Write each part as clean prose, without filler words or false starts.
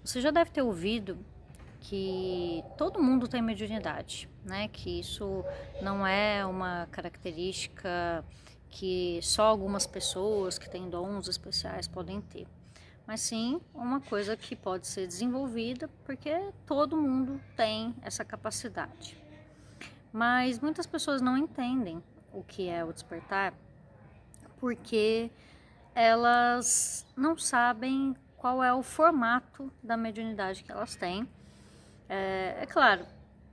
Você já deve ter ouvido que todo mundo tem mediunidade, né? Que isso não é uma característica que só algumas pessoas que têm dons especiais podem ter, mas sim uma coisa que pode ser desenvolvida porque todo mundo tem essa capacidade. Mas muitas pessoas não entendem o que é o despertar porque elas não sabem qual é o formato da mediunidade que elas têm. É claro,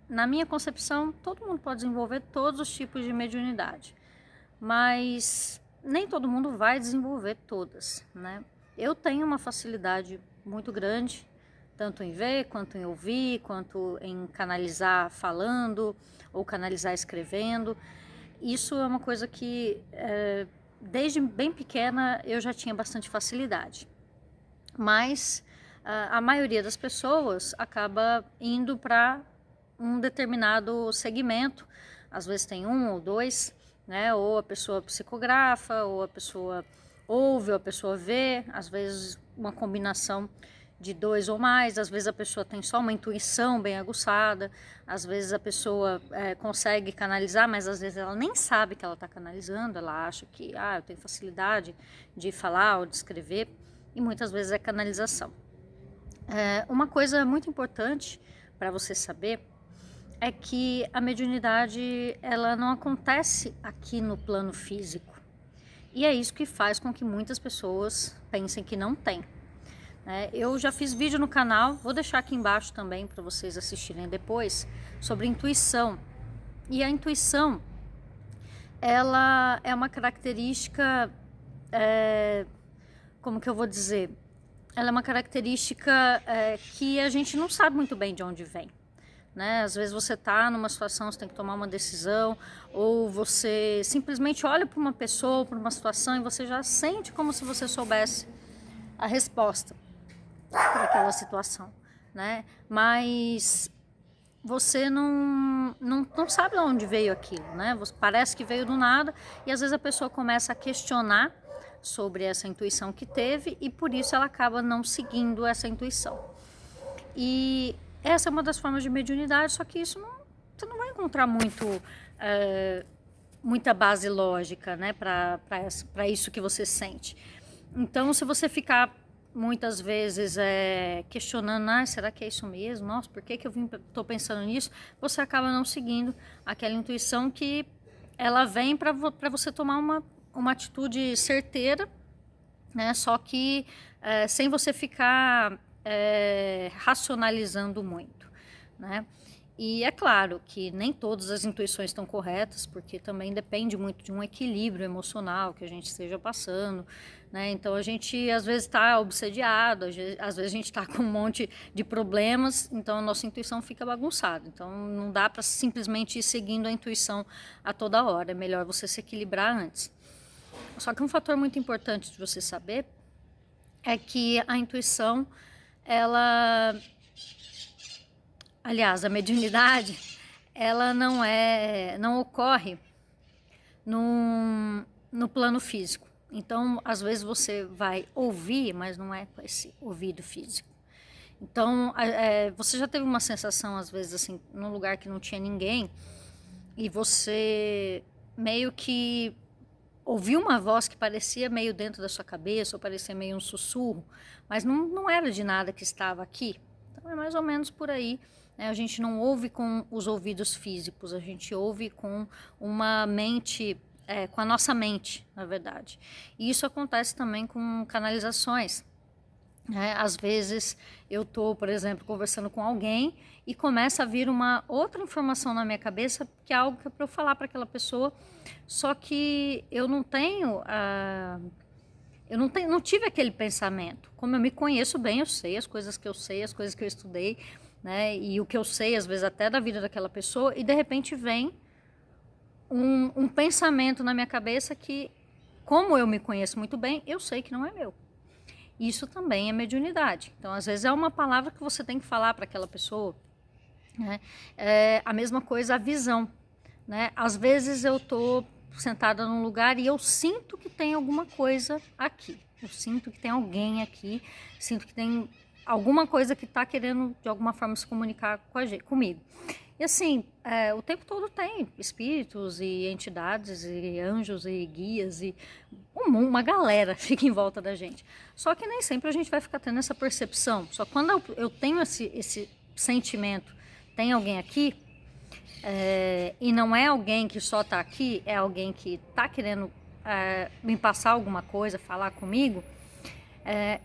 na minha concepção, todo mundo pode desenvolver todos os tipos de mediunidade, mas nem todo mundo vai desenvolver todas, né? Eu tenho uma facilidade muito grande, tanto em ver, quanto em ouvir, quanto em canalizar falando ou canalizar escrevendo. Isso é uma coisa que desde bem pequena eu já tinha bastante facilidade, mas a maioria das pessoas acaba indo para um determinado segmento, às vezes tem um ou dois, né? Ou a pessoa psicografa, ou a pessoa ouve, ou a pessoa vê, às vezes uma combinação de dois ou mais, às vezes a pessoa tem só uma intuição bem aguçada, às vezes a pessoa consegue canalizar, mas às vezes ela nem sabe que ela está canalizando, ela acha que eu tenho facilidade de falar ou de escrever, e muitas vezes é canalização. Uma coisa muito importante para você saber é que a mediunidade ela não acontece aqui no plano físico, e é isso que faz com que muitas pessoas pensem que não tem. Eu já fiz vídeo no canal, vou deixar aqui embaixo também para vocês assistirem depois, sobre intuição. E a intuição, ela é uma característica, como que eu vou dizer? Ela é uma característica que a gente não sabe muito bem de onde vem. Né? Às vezes você está numa situação, você tem que tomar uma decisão, ou você simplesmente olha para uma pessoa, para uma situação, e você já sente como se você soubesse a resposta para aquela situação, né? Mas você não sabe de onde veio aquilo, né? Parece que veio do nada, e às vezes a pessoa começa a questionar sobre essa intuição que teve, e por isso ela acaba não seguindo essa intuição. E essa é uma das formas de mediunidade, só que isso você não vai encontrar muita base lógica, né, para isso que você sente. Então, se você ficar muitas vezes questionando, será que é isso mesmo? Nossa, por que eu estou pensando nisso? Você acaba não seguindo aquela intuição que ela vem para você tomar uma atitude certeira, né? Só que sem você ficar racionalizando muito, né? E é claro que nem todas as intuições estão corretas, porque também depende muito de um equilíbrio emocional que a gente esteja passando, né? Então a gente às vezes está obsediado, às vezes a gente está com um monte de problemas, então a nossa intuição fica bagunçada. Então não dá para simplesmente ir seguindo a intuição a toda hora, é melhor você se equilibrar antes. Só que um fator muito importante de você saber é que a intuição, aliás, a mediunidade, ela não ocorre no plano físico. Então, às vezes você vai ouvir, mas não é com esse ouvido físico. Então, você já teve uma sensação, às vezes, assim, num lugar que não tinha ninguém, e você meio que ouviu uma voz que parecia meio dentro da sua cabeça, ou parecia meio um sussurro, mas não era de nada que estava aqui. Então é mais ou menos por aí, né? A gente não ouve com os ouvidos físicos, a gente ouve com uma mente, com a nossa mente, na verdade. E isso acontece também com canalizações. Às vezes eu estou, por exemplo, conversando com alguém e começa a vir uma outra informação na minha cabeça, que é algo que é para eu falar para aquela pessoa, só que eu não não tive aquele pensamento. Como eu me conheço bem, eu sei as coisas que eu sei, as coisas que eu estudei, né? E o que eu sei, às vezes até da vida daquela pessoa, e de repente vem um pensamento na minha cabeça que, como eu me conheço muito bem, eu sei que não é meu. Isso também é mediunidade. Então, às vezes é uma palavra que você tem que falar para aquela pessoa, né? A mesma coisa a visão, né? Às vezes eu estou sentada num lugar e eu sinto que tem alguma coisa aqui. Eu sinto que tem alguém aqui, sinto que tem alguma coisa que está querendo de alguma forma se comunicar comigo. E assim, o tempo todo tem espíritos e entidades e anjos e guias e uma galera fica em volta da gente. Só que nem sempre a gente vai ficar tendo essa percepção. Só quando eu tenho esse sentimento, tem alguém aqui, e não é alguém que só está aqui, é alguém que está querendo me passar alguma coisa, falar comigo,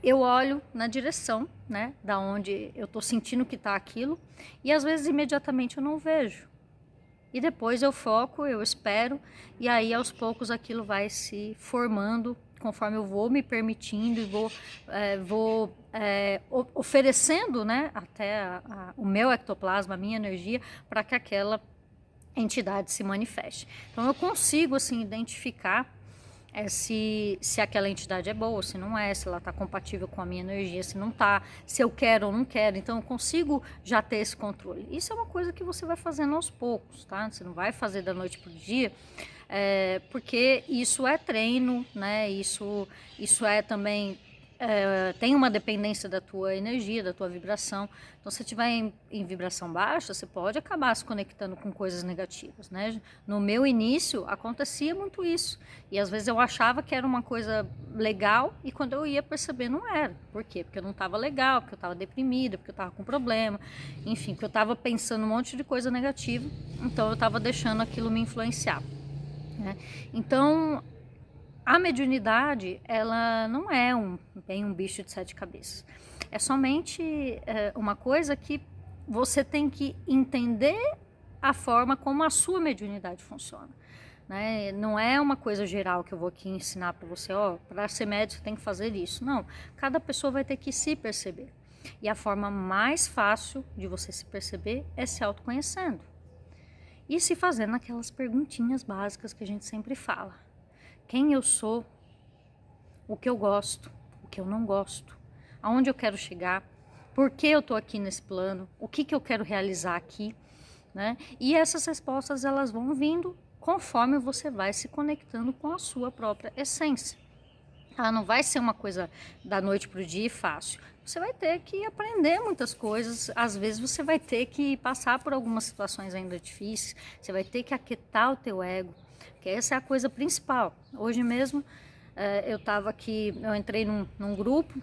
eu olho na direção, né, da onde eu tô sentindo que tá aquilo, e às vezes imediatamente eu não vejo. E depois eu foco, eu espero, e aí aos poucos aquilo vai se formando, conforme eu vou me permitindo e vou oferecendo, né, até o meu ectoplasma, a minha energia, para que aquela entidade se manifeste. Então eu consigo assim identificar se aquela entidade é boa, se não é, se ela está compatível com a minha energia, se não está, se eu quero ou não quero. Então eu consigo já ter esse controle. Isso é uma coisa que você vai fazendo aos poucos, tá? Você não vai fazer da noite para o dia, porque isso é treino, né? Isso é também tem uma dependência da tua energia, da tua vibração. Então, se você estiver em vibração baixa, você pode acabar se conectando com coisas negativas, né? No meu início, acontecia muito isso. E às vezes eu achava que era uma coisa legal e quando eu ia perceber, não era. Por quê? Porque eu não estava legal, porque eu estava deprimida, porque eu estava com problema, enfim, porque eu estava pensando um monte de coisa negativa. Então, eu estava deixando aquilo me influenciar, né? Então, a mediunidade, ela não é bem um bicho de 7 cabeças. É somente uma coisa que você tem que entender a forma como a sua mediunidade funciona, né? Não é uma coisa geral que eu vou aqui ensinar para você, para ser médium você tem que fazer isso. Não, cada pessoa vai ter que se perceber. E a forma mais fácil de você se perceber é se autoconhecendo. E se fazendo aquelas perguntinhas básicas que a gente sempre fala. Quem eu sou, o que eu gosto, o que eu não gosto, aonde eu quero chegar, por que eu estou aqui nesse plano, o que eu quero realizar aqui, né? E essas respostas elas vão vindo conforme você vai se conectando com a sua própria essência. Não vai ser uma coisa da noite para o dia e fácil. Você vai ter que aprender muitas coisas, às vezes você vai ter que passar por algumas situações ainda difíceis, você vai ter que aquietar o teu ego, que essa é a coisa principal. Hoje mesmo eu estava aqui, eu entrei num grupo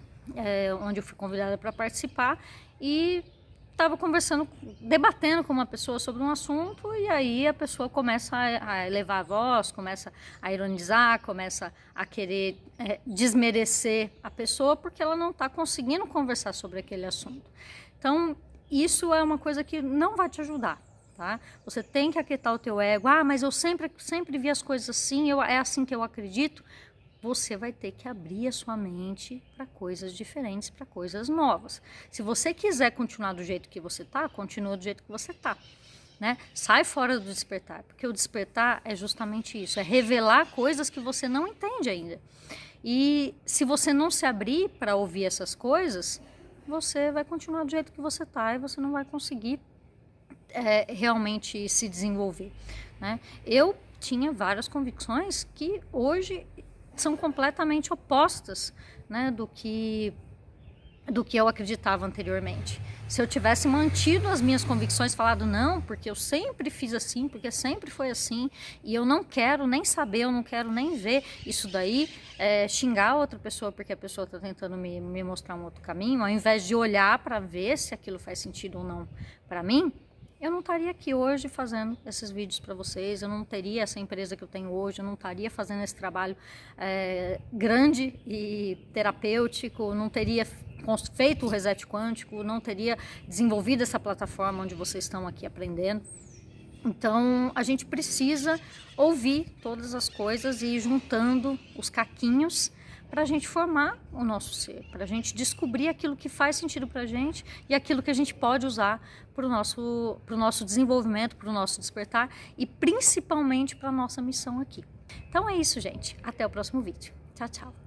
onde eu fui convidada para participar e estava conversando, debatendo com uma pessoa sobre um assunto e aí a pessoa começa a elevar a voz, começa a ironizar, começa a querer desmerecer a pessoa porque ela não está conseguindo conversar sobre aquele assunto. Então, isso é uma coisa que não vai te ajudar. Tá? Você tem que aquietar o teu ego. Mas eu sempre vi as coisas assim, é assim que eu acredito. Você vai ter que abrir a sua mente para coisas diferentes, para coisas novas. Se você quiser continuar do jeito que você tá, continua do jeito que você tá, né? Sai fora do despertar, porque o despertar é justamente isso, é revelar coisas que você não entende ainda. E se você não se abrir para ouvir essas coisas, você vai continuar do jeito que você tá e você não vai conseguir realmente se desenvolver, né? Eu tinha várias convicções que hoje são completamente opostas, né, do que eu acreditava anteriormente. Se eu tivesse mantido as minhas convicções, falado não, porque eu sempre fiz assim, porque sempre foi assim, e eu não quero nem saber, eu não quero nem ver isso daí, xingar outra pessoa porque a pessoa está tentando me mostrar um outro caminho, ao invés de olhar para ver se aquilo faz sentido ou não para mim, eu não estaria aqui hoje fazendo esses vídeos para vocês, eu não teria essa empresa que eu tenho hoje, eu não estaria fazendo esse trabalho grande e terapêutico, não teria feito o reset quântico, não teria desenvolvido essa plataforma onde vocês estão aqui aprendendo. Então, a gente precisa ouvir todas as coisas e ir juntando os caquinhos para a gente formar o nosso ser, para a gente descobrir aquilo que faz sentido para a gente e aquilo que a gente pode usar para o nosso desenvolvimento, para o nosso despertar e principalmente para a nossa missão aqui. Então é isso, gente. Até o próximo vídeo. Tchau, tchau.